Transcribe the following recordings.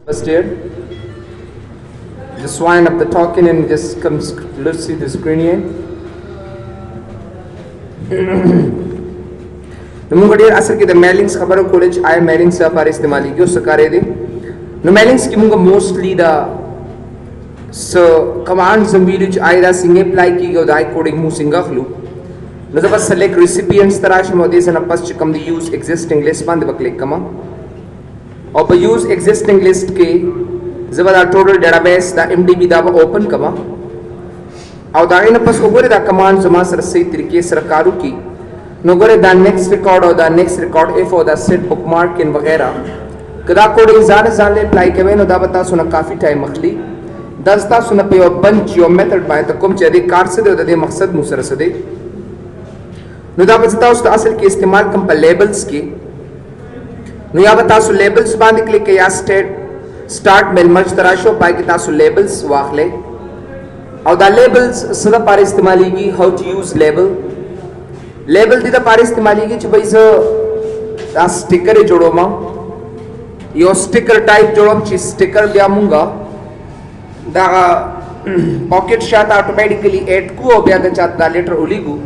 First year, just wind up the token and just comes, let's see the screen here. नमुंगा डेर असर के द मेलिंग्स खबर कॉलेज आय मेलिंग्स का पार इस्तेमाली क्यों सकारे दे नो मेलिंग्स की मुंगा mostly the so commands and which I da singe apply की गयो दाई कोडिंग मु सिंगा खलु न जब select recipients तराश मोदी से न पश्च come the use existing list बंद बक्लिक कमा और पर use existing list के जब दा total database दा MDB दा open कमा और दाई न पस ओगरे दा command जमा सर सही तरीके सरकारू की नोगरे दा next record और दा next record if और दा set bookmark इन वगैरह कदा कोडिंग जाने apply के वे न दा बता सुना काफी टाइम मखली दस्ता सुन पे और बंच यो मेथड पाए तो कुम चेरी कार से दे मकसद मुसर से दे नुदा बता उस असल के इस्तेमाल कम पर लेबल्स की नुया बता सु लेबल्स बांध क्लिक के या स्टार्ट मेल मर्ज तराशो पाए कि तासु लेबल्स वाखले और दा लेबल्स सदा पार इस्तेमाली की हाउ टू यूज लेबल दी दा पार इस्तेमाली की भाई जो दा स्टिकर जोड़ो मा यो स्टिकर टाइप जोड़ो ची स्टिकर दिया मुंगा दा पॉकेट शात ऑटोमेटिकली ऐड को हो गया चाहता दा लेटर उलीगु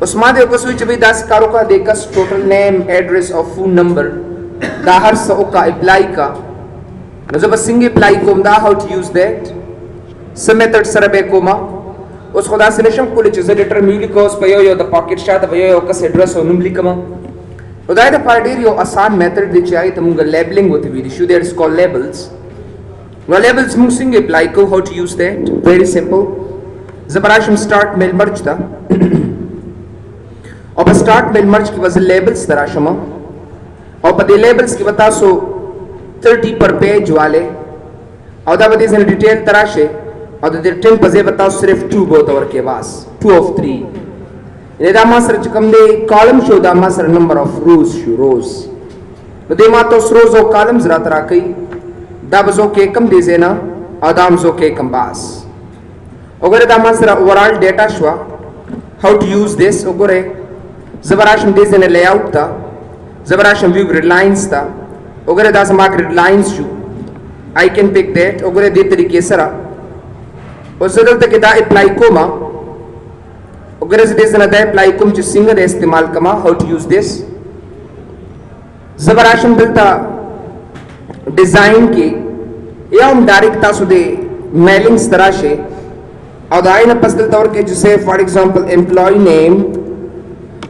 उसमा दे को स्विच भी 10 कारो का देकस टोटल नेम एड्रेस और फोन नंबर दा हर सो का अप्लाई का न जब सिंग अप्लाई को दा हाउ टू यूज दैट सब मेथड सरबे को मा उस खुदा से नशम को लेच लेटर मिली को उस पयो यो द पॉकेट शात पयो यो का एड्रेस और नंबर लिखमा उदाय द पार्टी यो आसान मेथड दे चाहिए तमुंग लेबलिंग होती भी issue there is called labels Well, labels moving apply को how to use that very simple. ज़बराशम start mail merge था और बस start mail merge की वजह labels दराशमा और बदे labels की बता सो 30 per page वाले और दा बदे जन detail तराशे और दा 10 पज़े बता सिर्फ 2 बहुत और के पास 2 of 3 ये दामा सर चकम दे column शो दामा sir number of rows show rows बदे मा तो rows और columns रात राकई दाबजो के कम दीजेना आदामजो के कम बास अगर दामा सरा ओवरऑल डेटा शवा हाउ टू यूज दिस अगरे जबराशम दीजेने लेआउट था जबराशम व्यू ग्रिड लाइंस था अगर दास मा ग्रिड लाइंस शू आई कैन पिक दैट अगर दे तरीके सरा और सदल तक दा अप्लाई कोमा अगर दीजेना दा अप्लाई कोम च सिंगल इस्तेमाल कमा हाउ टू यूज दिस जबराशम दिलता डिजाइन की या हम डायरेक्ट तासुदे मेलिंग्स तराशे और दाइन पसदल तौर के जैसे for example employee name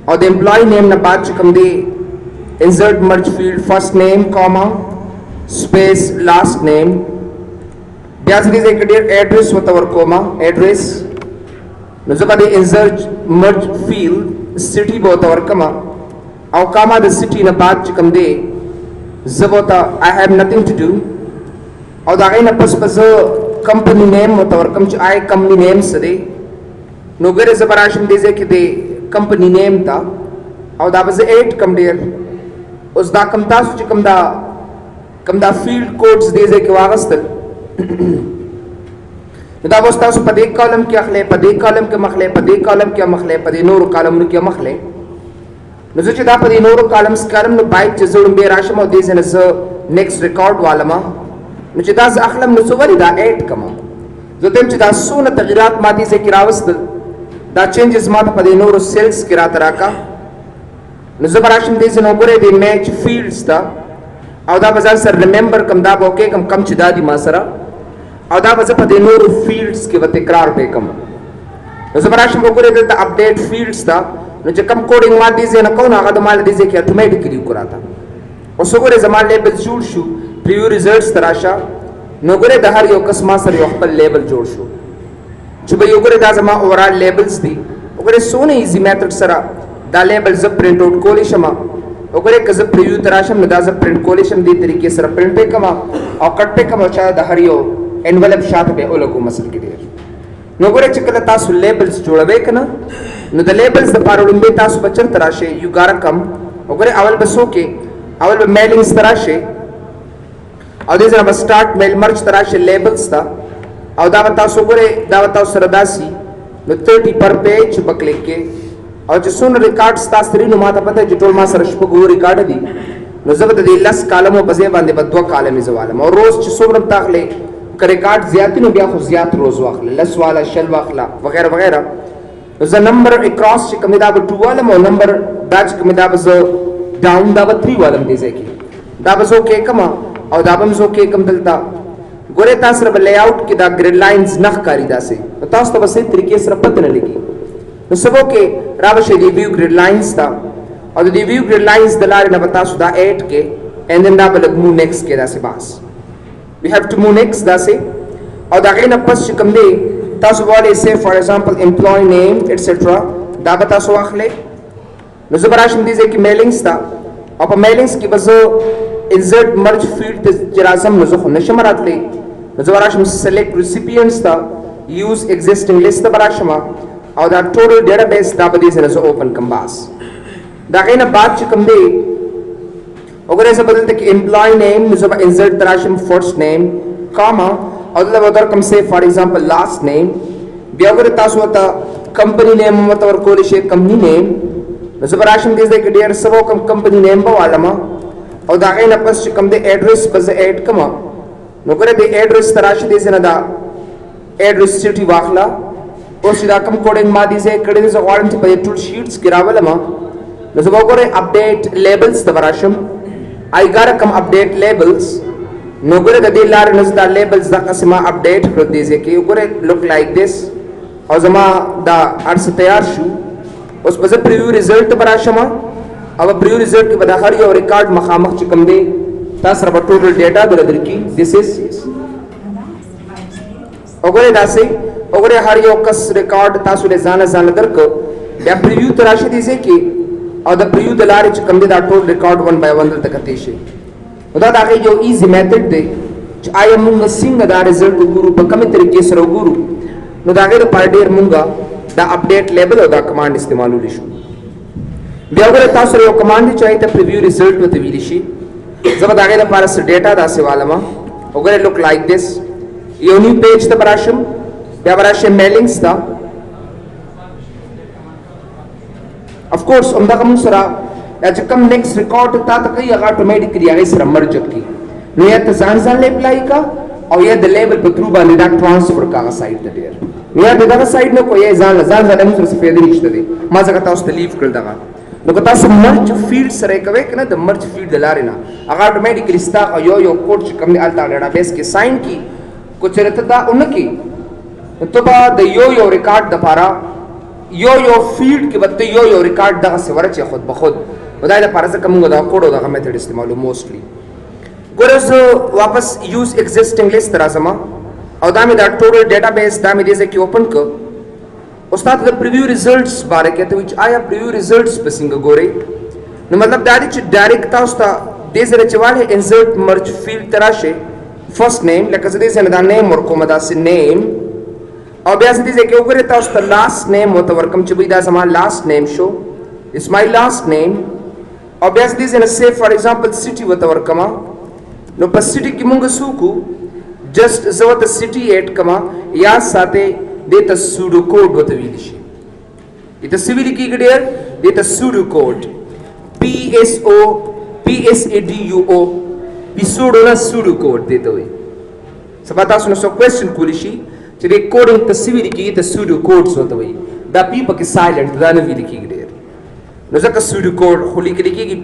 or the employee name न बात चकम दे insert merge field first name comma space last name ब्याज दे एक एड्रेस वतवर कोमा एड्रेस नजबा दे इंसर्ट मर्ज फील्ड सिटी वतवर comma or comma the city न बात चकम दे ज़बोता I have nothing to do और दागे न पस पस कंपनी नेम होता और कम च आए कंपनी नेम सदे नोगरे ज़बराशम दीजे कि दे कंपनी नेम था और दा बस 8 कम देर उस दा कम तासु च कम दा फील्ड कोड्स दीजे कि वागस्तल दा बस तासु पदे कॉलम के अखले पदे कॉलम के मखले पदे कॉलम के मखले पदे नूर कॉलम के मखले नज़र दा पदी नोरो कॉलम्स कॉलम नो बाइक जजुल बे राशम और दीज़ नज़ नेक्स्ट रिकॉर्ड वाला मा नज़र दा अखलम नज़ुवरी दा ऐड कमा जो तेम च दा सोना तगीरात मादी से किरावस दा चेंजेस मात पदी नोरो सेल्स किरा तरह का नज़र बराशम दीज़ नो करे दे मैच फील्ड्स दा और दा बाजार सर रिमेंबर कम दा बोके कम चिदा दी मासरा और दा बाजार पदी नोरो फील्ड्स के वते करार पे कम नज़र बराशम को करे दा अपडेट फील्ड्स दा नुचे कम कोडिंग मार दीजिए ना कौन आगा तो मार दीजिए कि ऑटोमेटिकली कराता और सोगरे जमाल लेबल जोड़ शू प्रीव्यू रिजल्ट्स तराशा नोगरे दहर यो कसमा सर यो खपल लेबल जोड़ शू जो भाई योगरे दा जमा ओवरऑल लेबल्स दी ओगरे सोने इजी मेथड सरा दा लेबल जब प्रिंट आउट कोलिशमा ओगरे कज प्रीव्यू तराशम न दा जब प्रिंट कोलिशम दी तरीके सरा प्रिंट पे कमा और कट पे कमा चाहे दहर यो एनवेलप शात पे ओलगो मसल की देर नोगरे चकला तासु लेबल्स जोड़वे कना न द लेबल्स द पारोडुंबे तासु बचन तराशे यू गारा कम ओगरे अवल बसो के अवल ब मेलिंग्स तराशे और दे जरा स्टार्ट मेल मर्ज तराशे लेबल्स था और दावतासु ओगरे दावतासु सरदासी न 30 पर पेज बक्लिक के और जो सुन रिकॉर्ड्स तास्त्री नुमाता पता है जो टोल मा सरश को रिकॉर्ड दी نو زه به د دې 10 کالمو په ځای باندې به 2 کالمې زوالم او روز چې څومره تاخلې که ریکارډ زیات نو بیا خو زیات روز واخله 10 والا شل واخله وغیرہ وغیرہ نو زه نمبر اکراس چې کوم دا به 2 والم او نمبر دا چې کوم دا به زه ډاون دا به 3 والم دې ځای کې دا به زه کې کما او دا به زه کې کم دلته ګوره تاسو سره لے آؤٹ کې دا ګریډ لاینز نخ کاری داسې تاسو ته به صحیح طریقې سره پته نه لګي نو سبو کې راوشه دی ویو ګریډ لاینز تا او د دې ویو ګریډ لاینز د لارې نه به تاسو دا 8 کې and then دا به لګ مو نیکسټ کې داسې باس we have to move next داسې او دا غي نه پس چې کوم دی تاسو وایي say for example employee name etc دا به تاسو واخلئ نو زه براشم دي چې میلینګز تا او په میلینګز کې به زه insert merge field ته جرازم نو زه خو نشم راتلی نو زه براشم select recipients تا use existing list ته براشم او دا total database دا به دې سره open کوم باس دا غي نه بعد چې کوم دی وګوره زه بدلته کې employee name نو زه به insert تراشم first name comma او دلته به در کوم say for example last name بیا وګوره تاسو ته company name مو ته ورکول شي company name نو زه براشم دې کې ډیر سبو کوم company name به والما او دا غي نه پس چې کوم دی address به زه add کما نو ګوره دې address تراشه دې نه دا address city واخلا او سیدا کوم کوډینګ ما دې زه کړي زه غواړم چې په ټول شیټس کې راولم نو زه وګوره update labels ته براشم I gotta come update labels نو ګوره د دې لار نه دا labels دا قسمه update کړو دې ځکه وګوره look like this او زما دا ارس تیار شو اوس په پریویو ریزلټ براشم او پریویو ریزلټ کې به هر یو ریکارډ مخامخ چې کوم دی تاسو سره ټوټل ډیټا درکې this is وګوره داسې وګوره هر یو کس ریکارډ تاسو له ځان درکو بیا پریویو تراشه دي ځکه او د پریو د لارې چې کوم دی دا ټول ریکارډ 1 by 1 دلته کتې شي دا دا یو ایزی میتھډ دی چې آیا موږ څنګه دا ریزلټ وګورو په کومه طریقې سره وګورو نو دا غیر پر ډیر موږ دا اپډیټ لیبل او دا کمانډ استعمالول شي بیا وګورئ تاسو یو کمانډ چې ته پریویو ریزلټ وته ویل شي زه دا غیر پر څه ډیټا دا سوالما وګورئ لوک لایک دیس یو نیو پیج ته براشم بیا براشم میلینګز تا of course on the سره چې کوم نیکسټ ریکارډ تا ته کوي هغه اتوماتیکلی هغه سره مرج کی نو یا ته ځان اپلای کا او یا د لیبل په ترو باندې دا ټرانسفر کاغه سایت ته ډیر نو یا دغه سایت نه کوی ځان موږ سره فائدې نشته دي ما ځکه تاسو ته لیف کړل دغه نو که تاسو مرج فیلډ سره کوي کنه د مرج فیلډ د لارې نه هغه اتوماتیکلی ستا یو کوډ چې کوم الټا ډیټابیس کې ساين کی کو چرته دا اونکی ته با د یو ریکارډ د پاره یو فیلډ کې بته یو ریکارډ دغه سره چې خود به خود ودای د پاره څخه موږ دا کوډ دغه میتھډ استعمالو موستلی ګورز واپس یوز ایگزیسټینګ لیست راځم او دا مې دا ټوټل ډیټابیس دا مې دې ځکه اوپن ک استاد د پریویو ریزلټس باره کې ته چې آیا پریویو ریزلټس په څنګه ګوري نو مطلب دا دی چې ډایرکټ تاسو ته دې سره چواله انسرټ مرج فیلډ تراشه فرست نیم لکه زه دې سره دا نیم ورکوم دا سي نیم او بیا دې ځکه وګورئ تاسو ته لاست نیم متورکم چې وي دا زما لاست نیم شو it's my last name او بیا دې سره say for example city وتورکم نو په city کې موږ سوکو just زو ته city ایڈ کما یا ساته دې ته سودو کوډ وته ویل شي دې سویل کې ګډیر دې ته سودو کوډ PSADUO پسودو نه سودو کوډ دې ته وي سبا تاسو نو کوېسچن کولی شي چې دې کوډینګ ته سویل کې ته سودو کوډ وته وي دا پی پکې سایلنٹ دا نه ویل کې ګډیر نو ځکه سودو کوډ خو لیکل کېږي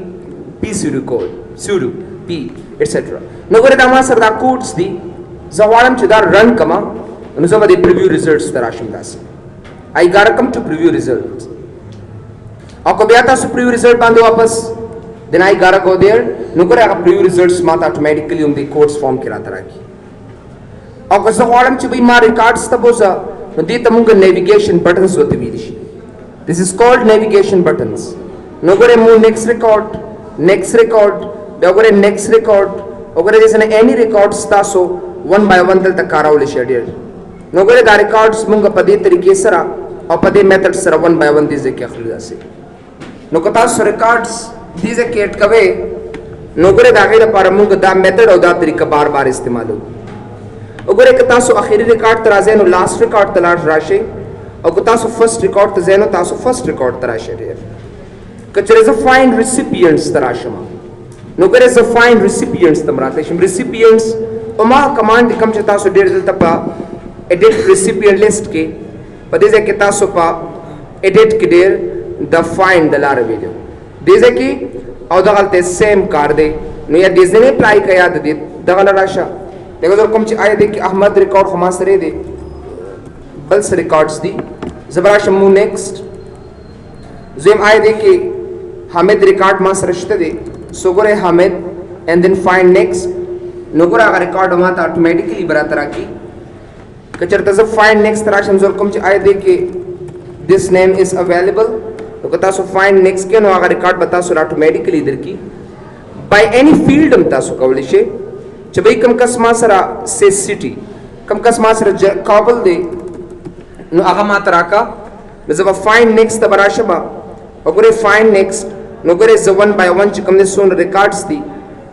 پی سودو کوډ سودو پی ایټسټرا نو ګوره دا ما سره دا کوډز دي زه غواړم چې دا رن کما نو زه به د پریویو ریزلټس ته راشم داسې I gotta come to preview results او که بیا تاسو پریویو ریزلټ باندې واپس then I gotta go there نو ګوره هغه پریویو ریزلټس ما ته اتوماتیکلی هم د کوډز فارم کې راته راکړي او که زه غواړم چې ما ریکارډز ته بوزه نو دې ته موږ نیویګیشن بټنز وته ویلی شي this is called navigation buttons no gore move next record bia gore next record ogore desana any records taso one by one dal takarawle schedule no gore da records munga pade tarike sara aw pade method sara one by one dize ke akhli ase no kata so records dize ke atkave no gore da gaira par munga da method aw da tarika bar bar istemalu ogore kata so akhiri record taraze no last record talar rashi او که تاسو فرست ریکارډ ته ځئ نو تاسو فرست ریکارډ ته راشئ ډېر که چېرې زه فایند ریسیپینټس ته راشم نو ګره ز فایند ریسیپینټس تمراته شم ریسیپینټس او ما کمانډ کم چې تاسو ډیر دلته په ایډیټ ریسیپینټ لیست کې په دې ځای کې تاسو په ایډیټ کې ډیر د فایند د لار ویلو دې ځای کې او دغه ته سیم کار دی نو یا دې ځای اپلای کیا د دې دغه راشه دغه کوم چې آیا دې کې احمد ریکارډ خو ما سره دی بل سره ریکارډز دي زبر شمو نیکسٹ زم آیا دې کې حامد ریکارډ ما سره شته دی سو ګره حامد and then find next نو ګره هغه ریکارډ ما ته اتوماتیکلی برابر راکی کچرته ز find next راشم زور کوم چې آیا دې کې this name is available نو که تاسو find next کې نو هغه ریکارډ به تاسو اتوماتیکلی درکې by any field هم تاسو کولی شئ چې به کوم کس ما سره سي سټي کوم کس ما سره کابل دی نو هغه ما تراکا زه به find next ته براشم وګوره find next نو ګره ز 1 by 1 چې کوم نه سون ریکارډز دي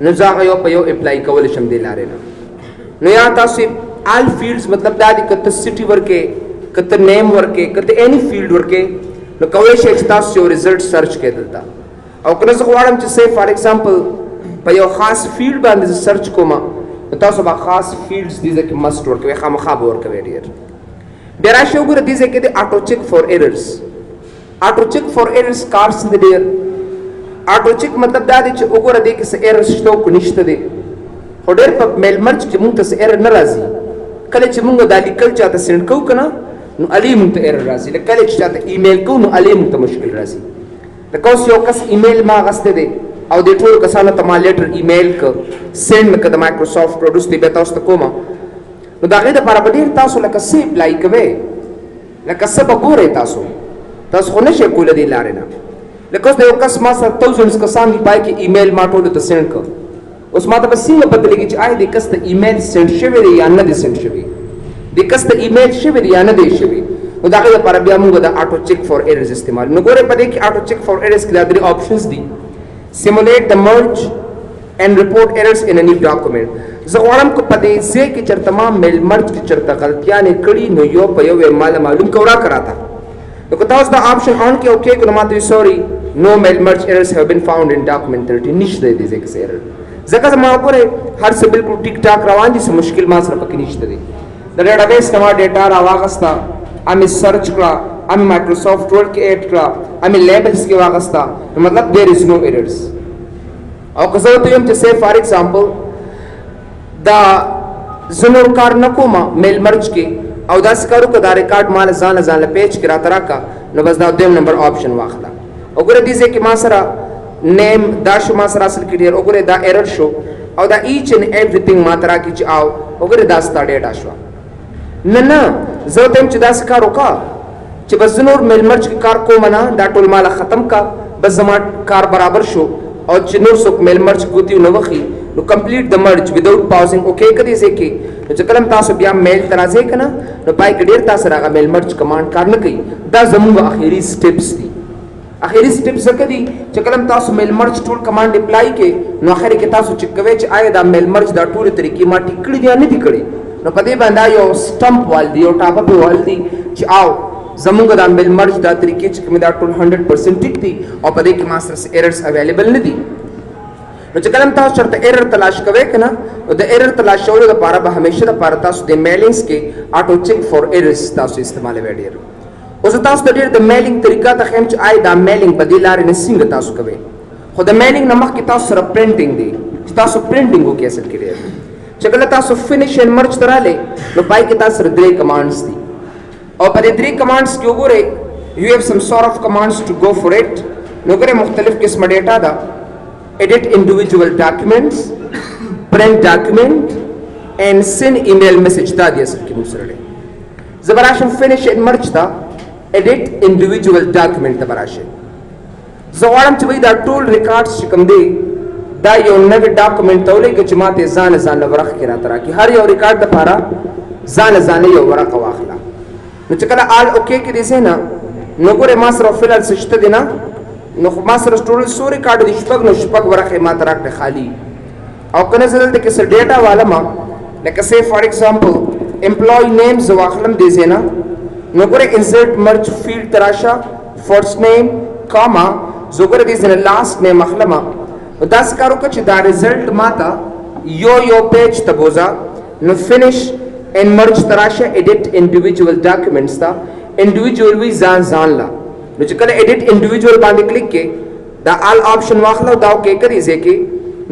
نو ځاغه یو په یو اپلای کول شم دی لارې نه نو یا تاسو آل فیلډز مطلب دا دي کته سټي ورکه کته نیم ورکه کته اني فیلډ ورکه نو کولی شئ چې تاسو یو ریزلټ سرچ کړئ دلته او کله زه غواړم چې سي فار ایگزامپل په یو خاص فیلډ باندې سرچ کوم نو تاسو به خاص فیلډز دي چې مست ورکوي خامخا به ورکوي ډیر راشه وګوره دي چې د اټو چیک فور ایررز اټو چیک فور ایررز کار څه دی ډیر اټو چیک مطلب دا دی چې وګوره دې کې څه ایرر شته او نشته دی خو ډېر په میل مرج کې مونږ ته څه ایرر نه راځي کله چې مونږ دا لیکل چاته سینډ کوو که نه نو علي مونږ ته ایرر راځي لکه کله چې چاته ایمیل کوو نو علي مونږ ته مشکل راځي لکه اوس یو کس ایمیل ما اخیستی دی او دې ټولو کسانو ته ما لیټر ایمیل که سینډ مې که د مایکروسافټ پروډوس دی بیا تاسو ته کومه نو د هغې دپاره به ډېر تاسو لکه څه اپلای کوئ لکه څه به ګورئ تاسو خو نه شئ کولی دې لارې نه لکه اوس د یو کس ما سره تھاؤزنډز کسان دي پای کې ایمیل ما ټولو ته سینډ کړ اوس ما ته به څنګه پته لګي چې آیا دې کس ته ایمیل سینډ شوی دی یا نه دی سینډ شوی دې کس ته ایمیل شوی دی یا نه دی شوی نو د هغې لپاره بیا موږ د اټو چیک فور ایررز استعمال نو ګورئ په دې کې اټو چیک فور ایررز کې دا 3 آپشنز دي simulate the merge and report errors in a new document زه غواړم که په دې ځای کې چېرته ما میل مرج کې چېرته غلطیانې کړي نو یو په یو یې ماله معلوم که وراکه راته نو که تاسو دا آپشن آن کې اوکې کړو نو ما ته سوري no mail merge errors have been found in document 30 نشته دی ځکه څه ایرر ځکه زما وګورئ هر څه بالکل ټیک ټاک روان دي څه مشکل ما سره پکې نشته دی د ډیټابیس نه ما ډیټا راواغسته امې سرچ کړه امې مایکروسافټ ورډ کې ایډ کړه امې لیبلز کې واغسته نو مطلب دیر از نو ایررز او که زه ورته ویم چې سی فار ایگزامپل دا زه نور کار نه کوم میل مرج کې او داسې کار وکړه دا ریکارډ ماله ځان له پیج کې راته راکړه نو بس دا دویم نمبر آپشن واخله وګوره دې ځای کې ما سره نیم دا شو ما سره اصل کې ډېر وګوره دا ایرر شو او دا ایچ اینډ ایوریثینګ ما ته راکړي چې او وګوره دا ستا ډیټا شوه نه زه ورته یم چې داسې کار وکړه چې بس زه نور میل مرج کې کار کوم نه دا ټول ماله ختم کا بس زما کار برابر شو او چې نور څوک میل مرج کوتي نو وخی نو کمپلیټ د مرج وداوټ پاوزینګ اوکې کړئ ځکه کې نو چې کله تاسو بیا میل ته راځئ که نه نو پای کې ډېر تاسو هغه میل مرج کمانډ کار نه کوي دا زموږ اخري سټیپس دي اخري سټیپس ځکه دي چې کله تاسو میل مرج ټول کمانډ اپلای کې نو اخر کې تاسو چک کوئ چې آیا دا میل مرج دا ټولې طریقې ما ټیک کړي دي یا نه دي کړي نو په دې باندې یو سټمپ وال دی یو ټاپه پې وال دی چې آو زمونږ دا میل مرج دا طریقې چې کومې دا ټول 100% ټیک دي او په دې کې ما سره ایررز اویلیبل نه دي نو چې کله تاسو چېرته ایرر تلاش کوئ که نه نو د ایرر تلاشولو دپاره به همیشه دپاره تاسو د میلینګز کې اټو چیک فور ایررز تاسو استعمالوئ ډېر اوس تاسو ته ډېر د میلینګ طریقه ته ښیم چې آیا دا میلینګ په دې لارې نه څنګه تاسو کوئ خو د میلینګ نه مخکې تاسو سره پرنټینګ دی چې تاسو پرنټینګ وکړئ اصل کې ډېر چې کله تاسو فنش اینډ مرج ته راغلی نو پای کې تاسو سره 3 کمانډز دي او په دې 3 کمانډز کې وګورئ یو هیو سم سورټ اف کمانډز ټو گو فور اټ نو وګورئ مختلف قسمه ډیټا ده edit individual documents print document and send email message دا دی اصل کې موږ سره دی زبراشم finish and merge دا edit individual document ته براشي زه غواړم چې وایي دا ټول ریکارډز چې کوم دی دا یو نوی ډاکومنټ ته ولېږه چې ما ته ځان ورق کې راته راکړي هر یو ریکارډ دپاره ځان یو ورقه واخله نو چې کله آل اوکې کې دی ځای نه نو ګورې ما سره فلحال څه شته دی نه نو خو ما سره ټول څو ریکارډ دي شپږ ورقې ما ته راکړې خالي او که نه زه دلته کې څه ډیټا والمه لکه سی فار ایگزامپل امپلوی نیم زه واخلم دې ځای نه نو ګورې انسرټ مرج فیلډ ته راشه فرست نیم کاما زه ګوره دې ځای نه لاست نیم اخلمه دا کار وکړه چې دا رزلټ ماته یو پیج ته بوزا نو فینش ان مرج تراشه ایډیټ انډیویډوال ډاکومېنټس تا انډیویډوال وی ځان لا نو چې کله ایډیټ انډیویډوال باندې کلیک کې دا آل آپشن واخلو دا کې کړی ځکه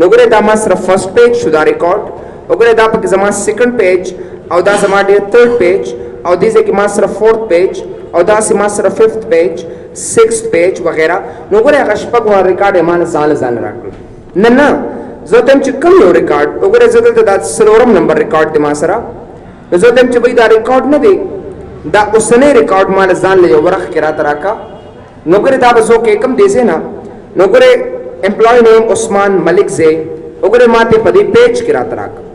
نو ګره دا ما سره فرست پیج شو دا ریکارډ وګوره دا پکې زما سیکنډ پیج او دا زما ډیر تھرد پیج او دې ځکه ما سره فورث پیج او دا سما سره ففت پیج سکسث پیج وغیرہ نو ګره هغه شپږ ور ریکارډ یې مان ځان راکړ نه زه تم چې کوم یو ریکارډ وګوره زه دلته دا سلورم نمبر ریکارډ دی ما سره زه تم چې دا ریکارډ نه دی دا اوسنۍ ریکارډ مان ځان له یو ورخ کې را تراکا نو ګره دا بزو کې کم دیسه نه نو ګره امپلوی نیم عثمان ملک زے وګوره ماته په دې پیج کې را تراکا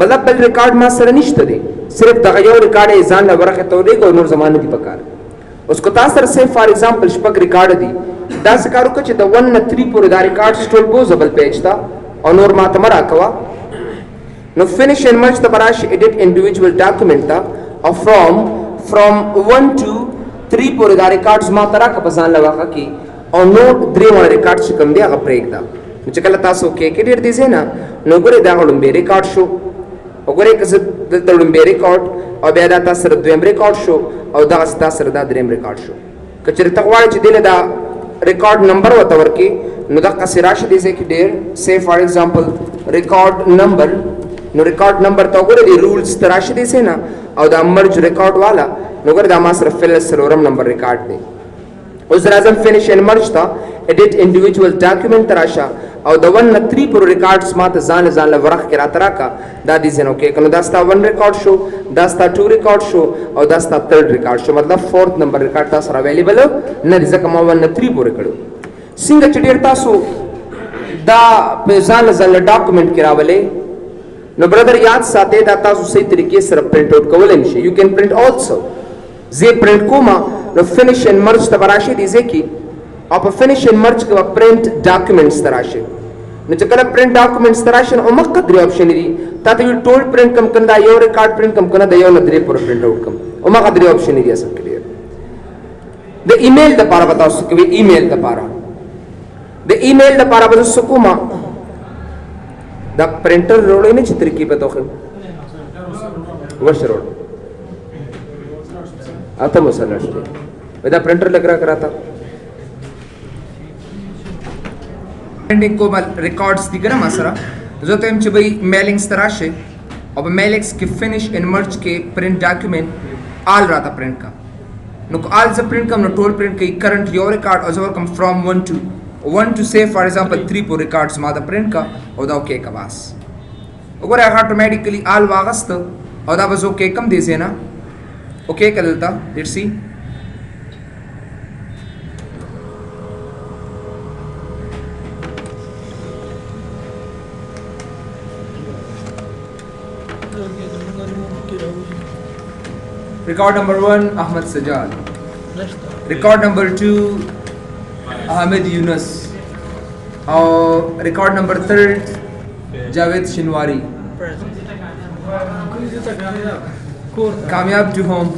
مطلب بل ریکارډ ما سره نشته دی صرف دغه یو ریکارډ یې ځان له ورخه تورې کو نور زمانه دی پکار اس کو تاسو سره سے فار ایگزامپل شپږ ریکارډ دی دا سکارو چې د 1 نه 3 پورې دا ریکارډ سټول پوزبل پیج تا او نور ما تمرا کوا نو فینیش ان مرج ته براش ایډیټ انډیویډوال ډاکومېنټ تا او فرام 1 to 3 پورې دا ریکارډز ما ترا کا پسان لواخه کی او نو درې وړ ریکارډ چې کوم دی هغه پریک دا چې کله تاسو کې ډیر دي زینا نو ګره دا غړم به ریکارډ شو وګوره که زه دلته وړم به ریکارډ او بیا دا تاسو سره دویم ریکارډ شو او دا تاسو سره دا دریم ریکارډ شو کچره تغواړي چې دله دا ریکارډ نمبر وته ورکی نو دا قصراش دي چې ډیر سی فار ایگزامپل ریکارډ نمبر نو ریکارډ نمبر ته وګوره دی رولز تراشه دي سینا او دا مرج ریکارډ والا نو ګوره دا ما سره فل سلورم نمبر ریکارډ دی اوس راځم فینیش ان مرج تا ایډیټ انډیویډوال ډاکومېنټ تراشه او د 1 نه 3 پر ریکارډز ماته ځان له ورخ کې را تراکا دا دي زنو کې کنه دا ستا 1 ریکارډ شو دا ستا 2 ریکارډ شو او دا ستا 3rd ریکارډ شو مطلب 4th نمبر ریکارډ تاسو سره اویلیبل نه دي ځکه ما 1 نه 3 پورې کړو څنګه چې ډیر تاسو دا په ځان ډاکومېنټ کې راولې نو برادر یاد ساتئ دا تاسو صحیح طریقې سره پرینټ آوټ کولای شئ یو کین پرینټ آلسو زه پرینټ کوما نو فینیش ان مرج ته راشي دي ځکه او په فینیش ان مرج کې پرینټ ډاکومېنټس تراشه نو چې کله پرینټ ډاکومېنټس تراشه او مخکې درې آپشن دي تاسو یو ټول پرینټ کم کندا یو ریکارډ پرینټ کم کندا یو نه درې پر پرینټ آوټ کم او مخکې درې آپشن دي اصل کې د ایمیل د لپاره بتاو څه کوي ایمیل د لپاره د ایمیل د لپاره به څه کومه دا پرینټر روړې نه چې طریقې په توخه ورشروړ اته مسله شته دا پرینټر لګرا کراتا پرینټینګ کو مال ریکارډز دي ګره ما سره زه ته چې بھئی میلینګز تراشه او په میلینګز کې فینیش ان مرج کې پرینټ ډاکومېنټ آل راته پرینټ کا نو آل ز پرینټ کم نو ټول پرینټ کې کرنٹ یو ریکارډ او زور کم فرام 1 to say for example 3 پور ریکارډز ما دا پرینټ کا او دا اوکے کا باس وګوره هغه اتوماتیکلی آل واغست او دا بس اوکے کم دي زینا اوکے کدلتا لیټس سی record number 1 Ahmed Sajjad record number 2 Ahmed Yunus record number 3 Javed Shinwari कामयाब to home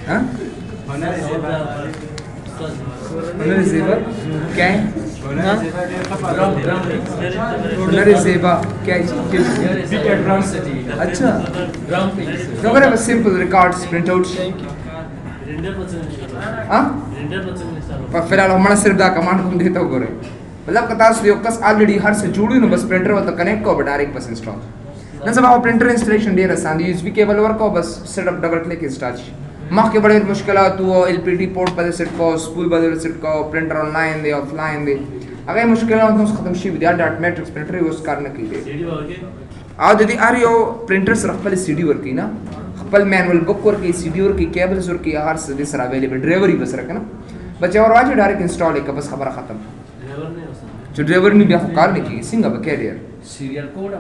हाँ हुनर ज़ेबा क्या है हुनर ज़ेबा क्या है अच्छा no but a simple records print out हाँ पर फिलहाल हमारा सिर्फ दा कमांड को देता हूँ करे मतलब कतार से योक्कस ऑलरेडी हर से जुड़ी नो बस प्रिंटर वाला कनेक्ट को डायरेक्ट बस इंस्टॉल ना सब आप प्रिंटर इंस्टॉलेशन दे रहा सांदी यूएसबी केबल वर्क को बस सेटअप डबल क्लिक इंस्टॉल माँ के बड़े मुश्किलात हुआ एलपीडी पोर्ट पर सेट को स्पूल बदल सेट को प्रिंटर ऑनलाइन दे ऑफलाइन दे अगर मुश्किलात तो खत्म शी विद्या डॉट मैट्रिक्स प्रिंटर यूज करने के लिए आज यदि आर यो प्रिंटर्स रखपल सीडी वर्क की ना खपल मैनुअल बुक वर्क की सीडी वर्क की केबल्स वर्क की हर से सर अवेलेबल ड्राइवर ही बस रखना बच्चे और आज डायरेक्ट इंस्टॉल है बस खबर खत्म जो ड्राइवर ने भी कार नहीं की सिंगा career serial code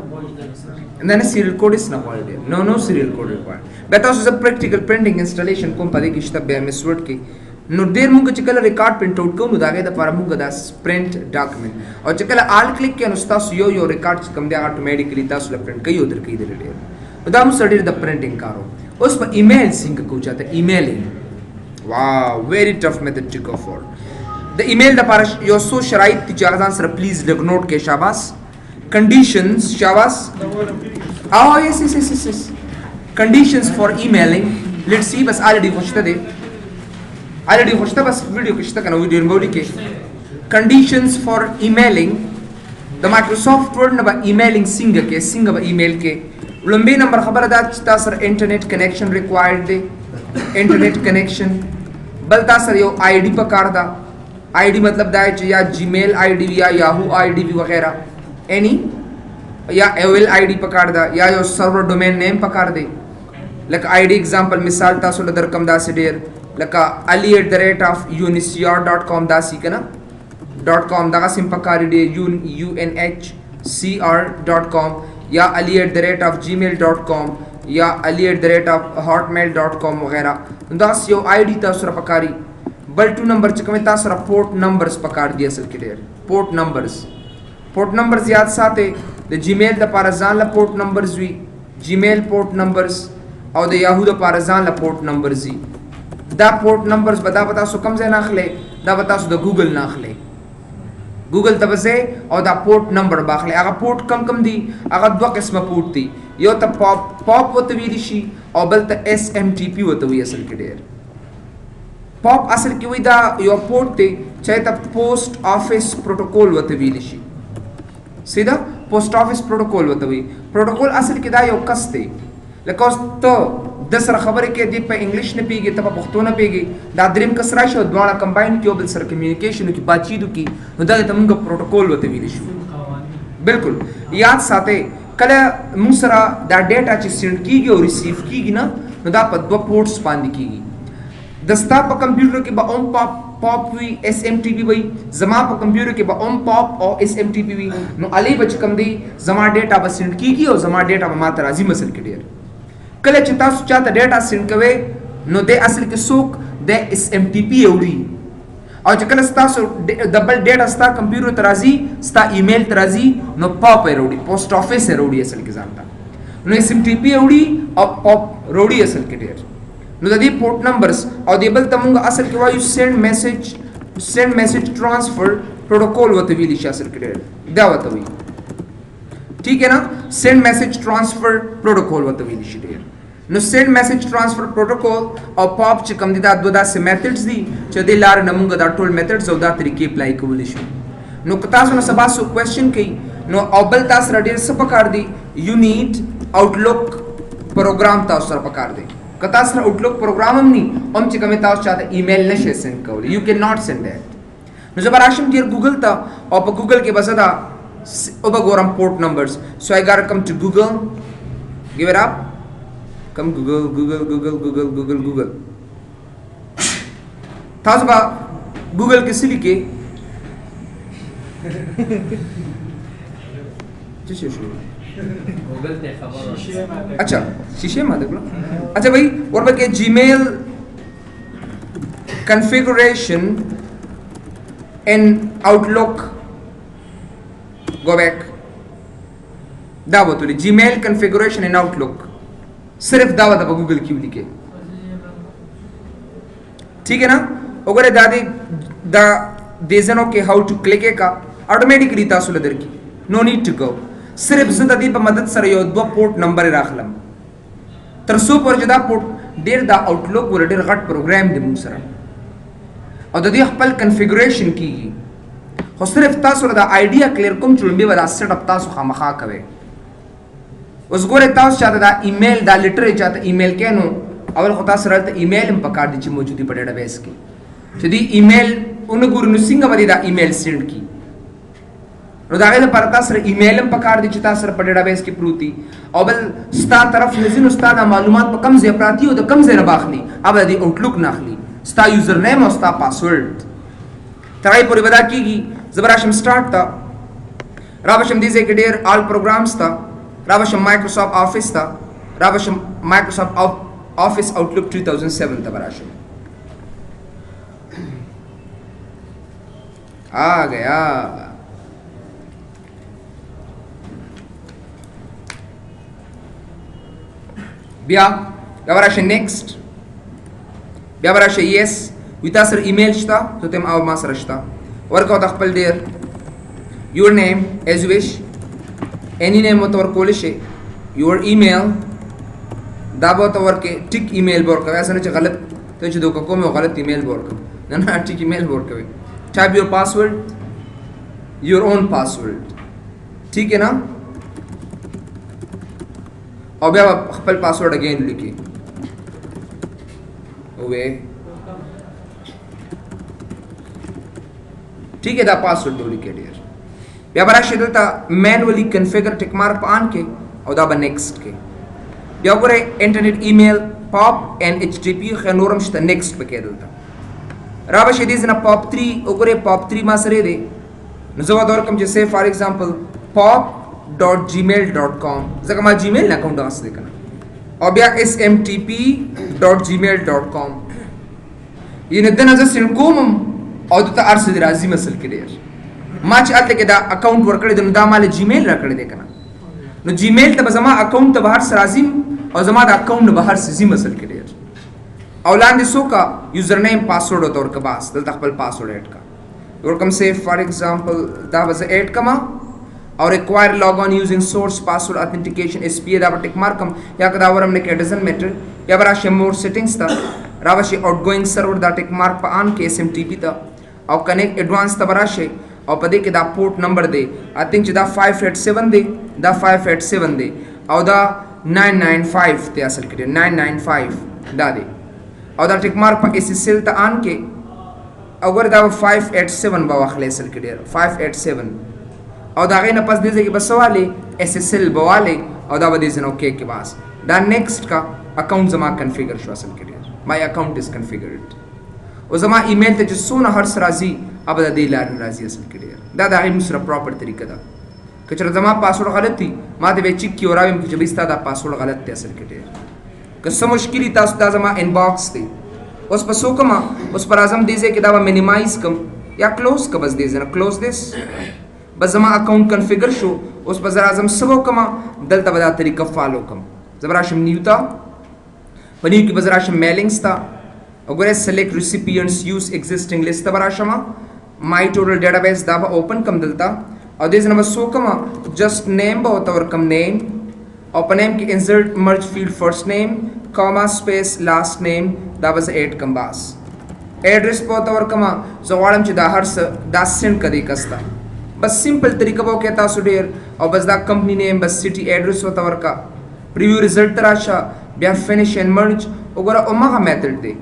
and then a serial code is not required no serial code required but also a practical printing installation kom pade ki shta be misword ki no der munga chikala record print out ko no dage da para munga das print document aur chikala alt click ke anusta yo records kam de automatically tas la print kai udhar kai de le da mu study the printing karo us par email sync ko chata emailing wow very tough method to go for د ایمیل د پاره یو څو شرایط دي چې هغه ځان سره پلیز لږ نوٹ کې شاباس conditions شاباس yes conditions for emailing let's see بس already خوشته دي بس ویډیو کې شته کنه ویډیو نمبر کې conditions for emailing د مایکروسافټ ورډ نه به ایمیلینګ څنګه به ایمیل کې لومبي نمبر خبره ده چې تاسو سره انټرنیټ کنیکشن ریکوایرډ دی انټرنیټ کنیکشن بل تاسو سره یو آی ډي پکار ده آی ډي مطلب دا چې یا جیمیل آی ډي یا یاهو آی ډي وغیرہ اینی یا ایول آی ډي پکار ده یا یو سرور ډومین نیم پکار دی لکه آی ډي اگزامپل مثال تاسو له درکم داسې ډیر لکه ali@unicr.com داسې کنه .com دغه سیم پکار دی unhcr.com یا ali@gmail.com یا ali@hotmail.com وغیرہ دا یو آی ډي تاسو سره پکاري بل 2 نمبر چې کوم تاسو سره پورټ نمبرز پکار دي اصل کې ډېر پورټ نمبرز یاد ساتئ د جیمیل د لپاره ځان له پورټ نمبرز وي جیمیل پورټ نمبرز او د یاهو د لپاره ځان له پورټ نمبرز وي دا پورټ نمبرز به تاسو کوم ځای نه اخلئ دا به تاسو د ګوګل نه اخلئ ګوګل ته بځئ او دا پورټ نمبر به اخلئ هغه پورټ کم دي هغه 2 قسمه پورټ دي یو ته پاپ ورته ویلی شي او بل ته SMTP ورته وي اصل کې ډېر پاپ اصل کې وي دا یو پورټ دی چې ته پوسټ آفیس پروتوکول ورته ویلی شي سیدا پوسټ آفیس پروتوکول ورته وي پروتوکول اصل کې دا یو کس دی لکه اوس ته د سره خبرې کې دی په انګلیش نه پیږي ته په پښتو نه پیږي دا دریم کس راشي او دواړه کمباین کې بل سره کمیونیکیشن کې باتچیت کې نو دا ته موږ پروتوکول ورته ویلی شو بالکل یاد ساتئ کله موږ سره دا ډیټا چې سند کیږي او ریسیو کیږي نه نو دا په 2 پورټس باندې کیږي د ستا په کمپیوټر کې به اوم پاپ وي SMTP وي زما په کمپیوټر کې به اوم پاپ او SMTP وي نو علي بچ کم دی زما ډیټا به سند کیږي او زما ډیټا به ماته راځي مثلا کې ډیر کله چې تاسو چاته ډیټا سند کوئ نو د اصل کې څوک د SMTP وړي او چې کله تاسو ډبل ډیټا ستا کمپیوټر ته راځي ستا ایمیل ته راځي نو پاپ وروړي پوسټ آفیس وروړي اصل کې ځانته نو SMTP وړي او پاپ وروړي اصل کې ډیر نو د دې پورټ نمبرز او د بل ته موږ اصل کې وایو سند میسج ټرانسفر پروتوکول وته ویلی شي اصل کې ډیر دا وته وی ٹھیک ہے نا سند میسج ټرانسفر پروتوکول وته ویلی شي ډیر نو سند میسج ټرانسفر پروتوکول او پاپ چې کوم دي دا دوه داسې میتھډز دي چې د لار نه موږ دا ټول میتھډز او دا طریقې اپلای کولی شو نو که تاسو نه سبا سو کوېسچن کوي نو او بل تاسو را ډیر څه پکار دي یو نیډ آوټلوک پروګرام تاسو سره پکار دی که تاسو سره آوټلوک پروګرام هم ني هم چې کوم تاسو چاته ایمیل نشئ سند کولی یو کین ناٹ سند اٹ نو زه به راشم ډیر ګوګل ته او په ګوګل کې بس دا او به ګورم پورټ نمبرز سو آی ګاټ کم ټو ګوګل ګیو اټ اپ کم ګوګل تاسو به ګوګل کې سلی کې څه شو गूगल ते खबर अच्छा शीशे में देख लो अच्छा भाई और बाकी Gmail configuration in outlook go back दावत वाली जीमेल configuration in outlook सिर्फ दावत अब गूगल क्यों लिखे ठीक है ना अगर दादी दा देजनो के हाउ टू क्लिक का ऑटोमेटिकली तासुल दर की नो नीड टू गो सिर्फ زه د دې په مدد سره یو 2 پورټ نمبر راخلم تر څو پر جدا پورټ ډیر دا آوټلوک ور ډیر غټ پروګرام دی موږ سره او د دې خپل کنفیګریشن کیږي خو صرف تاسو دا آیډیا کلیر کوم چې لومبي ولا سیټ اپ تاسو خامخا کوي اوس ګوره تاسو چاته دا ایمیل دا لیټر چاته ایمیل کینو اول خو تاسو راته ایمیل هم پکار دي چې موجودي په ډیټا بیس کې چې دی ایمیل اونګور نو څنګه باندې دا ایمیل سند کی نو دا غیر پر تاسو ایمیل هم پکار دي چې تاسو په ډیټا بیس کې پروتي او بل ستا طرف نزین ستا د معلومات په کم ځای پراتی او د کم ځای نه باخلي اوبه دی آوټلوک نه اخلي ستا یوزر نیم او ستا پاسورډ ترای پورې ودا کیږي زبراشم سٹارټ تا رابشم دي کې ډیر آل پروګرامز تا رابشم مایکروسافټ آفیس تا رابشم مایکروسافټ آفیس آوټلوک 2007 تا براشم आ गया بیا براشي نیکسٹ بیا براشي یس وی تاسو سره ایمیل شته ته تم او ما سره شته ورکو د خپل ډیر your name as you wish any name وته ورکول شي your email دا به ته ورکې ټیک ایمیل به ورکوي اسنه چې غلط ته چې دوکه کوم غلط ایمیل به ورکوي نه ټیک ایمیل به ورکوي type your password your own password ٹھیک ہے نا او بیا خپل پاسورډ اگین لیکي اوه ٹھیک ہے دا پاسورډ لیکي ډیر بیا براشي دلته مینولی کنفیګر ټیک مارک آن کې او دا به نیکسٹ کې بیا وګورئ انټرنیټ ایمیل پاپ ان ایچ ټی پی خنورم شته نیکسٹ پکې دلته را به شي دې نه پاپ 3 وګورئ پاپ 3 ما سره دی نو زه ودور کوم چې سه فار ایگزامپل pop.gmail.com ځکه ما جیمیل نه اکاونټ داسې دی کنه او بیا smtp.gmail.com ینه دنه زه سین کوم او د ارس دی راځي مسل کې ډیر ما چې الته کې دا اکاونټ ورکړی د دا مال جیمیل راکړی دی کنه نو جیمیل ته زما اکاونټ ته بهر سرازم او زما د اکاونټ بهر سزي مسل کې ډیر او لاندې سوکا یوزر نیم پاسورډ او تور کا باس دلته خپل پاسورډ اډ کا ورکم سه فار ایگزامپل دا وز اډ کما or require log on using source password authentication SPA da tick markam ya kada waram ne ke doesn't matter ya bara she more settings ta rawashi outgoing server da tick mark pa on ke SMTP ta or connect advanced ta bara she or pade ke da port number de I think da 587 de da 587 de or da 995 te asal ke 995 da de or da tick mark pa SSL ta on ke agar da 587 ba wakhle asal ke 587 او دا غینه پس دې کې بسواله SSL بواله او دا به دې زنه اوکے کې باس دا نیکسٹ کا اکاؤنٹ زما کنفیګر شو اصل کې مای اکاؤنٹ از کنفیګرډ او زما ایمیل ته چې سونه هر سرازي اب دا دې لار راځي اصل کې دا دا غي مسره پراپر طریقه ده کچره زما پاسورډ غلطي ما دې چیک کی اوراویم چې بيستا دا پاسورډ غلط دی اصل کې که څه مشکلی تاسو دا زما انباکس دی اوس په سو کما اوس پر اعظم دې کې دا مینیمایز کم یا کلوز کا بس دې زنه کلوز دیس بس زما اکاؤنٹ کنفیگر شو اوس بزر اعظم سبو کما دلته بدا طریقه فالو کم زبراشم نیوتا پنیو کی بزر اعظم میلنگز تا وګوره سلیکٹ ریسیپینٹس یوز ایگزسٹنگ لسٹ براشما مای ټوټل ډیټابیس دا به اوپن کم دلتا او دې نمبر سو کما جسٹ نیم به او تور کم نیم او په نیم کې انسرٹ مرج فیلډ فرست نیم کاما سپیس لاست نیم دا بس ایڈ کم باس ایڈریس په تور کما زوالم چې دا هر څه دا سند کدي کستا بس سمپل طریقہ وو کہتا سو ډیر او بس دا کمپنی نیم بس سٹی ایڈریس وتا ورکا پریویو رزلٹ تراشا بیا فینیش اینڈ مرج وګوره اومغه میتھډ دی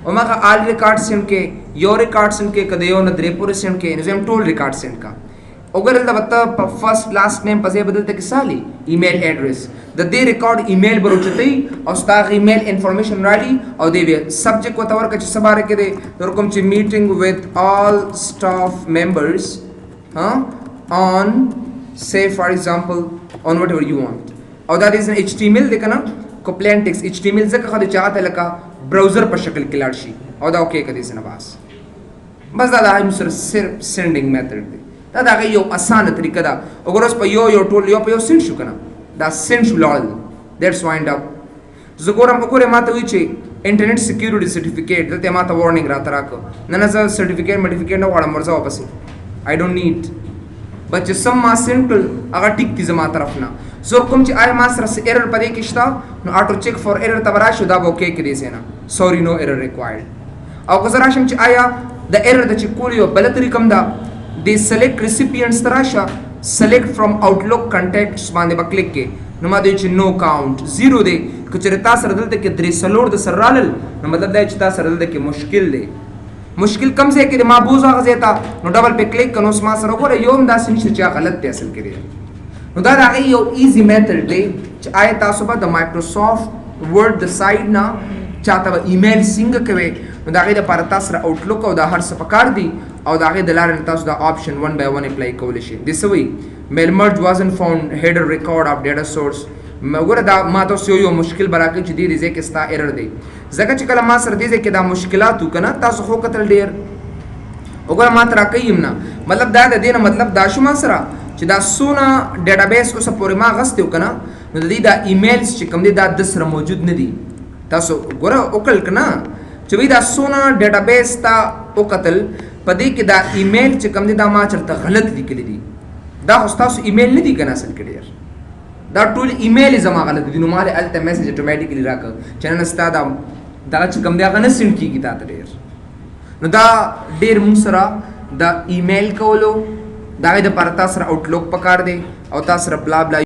اومغه آل ریکارډ سند کې یو ریکارډ سند کې کده یو نه درې پورې سند کې نظم ټول ریکارډ سند کا وګوره دا وتا فرست لاست نیم پځې بدلته کې سالي ایمیل ایڈریس د دې ریکارډ ایمیل بروچتي او ستا ایمیل انفارمیشن راډي او دی سبجیکټ وتا ورکا چې سباره کې دی ورکوم چې میټینګ وذ آل سټاف ممبرز on say for example on whatever you want or that is an HTML dekana ko plain text HTML zaka khade chaate laka browser par shakl ke ladshi or da okay kadi sina bas da I'm sending method da yo asan tarika da ogoros pa yo tool yo pa yo send shu kana da send shu lol that's wind up zogoram okore mata wiche internet security certificate da te mata warning ra tarako nana za certificate modificate na wala morza wapasi I don't need but just some ma simple agar tik ti zama taraf na so kum chi ay ma sar error pade kishta no auto check for error tabara shuda bo okay ke desena sorry no error required aw gazara shim chi aya the error da chi kulio balatri kam da they select recipients tarasha select from outlook contacts mane ba click ke no ma de chi no count zero de kuchirta sar dal de ke dre salor de saralal no matlab da chi ta sar dal de ke mushkil de मुश्किल कम से कि माबूज आगजेता no double पे क्लिक कनो स्मा सर ओरे योम दा सिन चा गलत ते असल करे नो दा आगे यो इजी मेथड दे आय तासो बा the Microsoft word the side ना चाहता ईमेल सिंग कवे नो दा आगे द पर तासर आउटलुक او दा हर स पकड़ दी او दा आगे द लार तासो दा ऑप्शन 1 by 1 अप्लाई कोलिशन this way mail merge wasn't found header record of data source وګوره دا ما تاسو یو مشکل براکې چې دی ریزه کې ستا ایرر دی ځکه چې کله ما سره دی کې دا مشکلات وکنه تاسو خو کتل ډیر وګوره ما تر کایم نه مطلب دا د دې مطلب دا شو ما سره چې دا سونه ډیټابیس اوس پورې ما غستې وکنه نو د دې دا ایمیلز چې کوم دي دا د سره موجود نه دي تاسو وګوره وکړل کنه چې چې وی دا سونه ډیټابیس تا او قتل پدې کې دا ایمیل چې کوم دي دا ما چرته غلط لیکلي دي دا خو تاسو ایمیل نه دی کنه اصل کې ډیر دا ټول ایمیل زما غلط دي نو مال الته میسج اتوماتیکلی راک چې نن ستا دا چې کوم دی هغه نه سند کیږي تا ته ډیر نو دا ډیر موږ سره دا ایمیل کولو دا د پر تاسو سره آوټلوک پکار دی او تاسو سره بلا بلا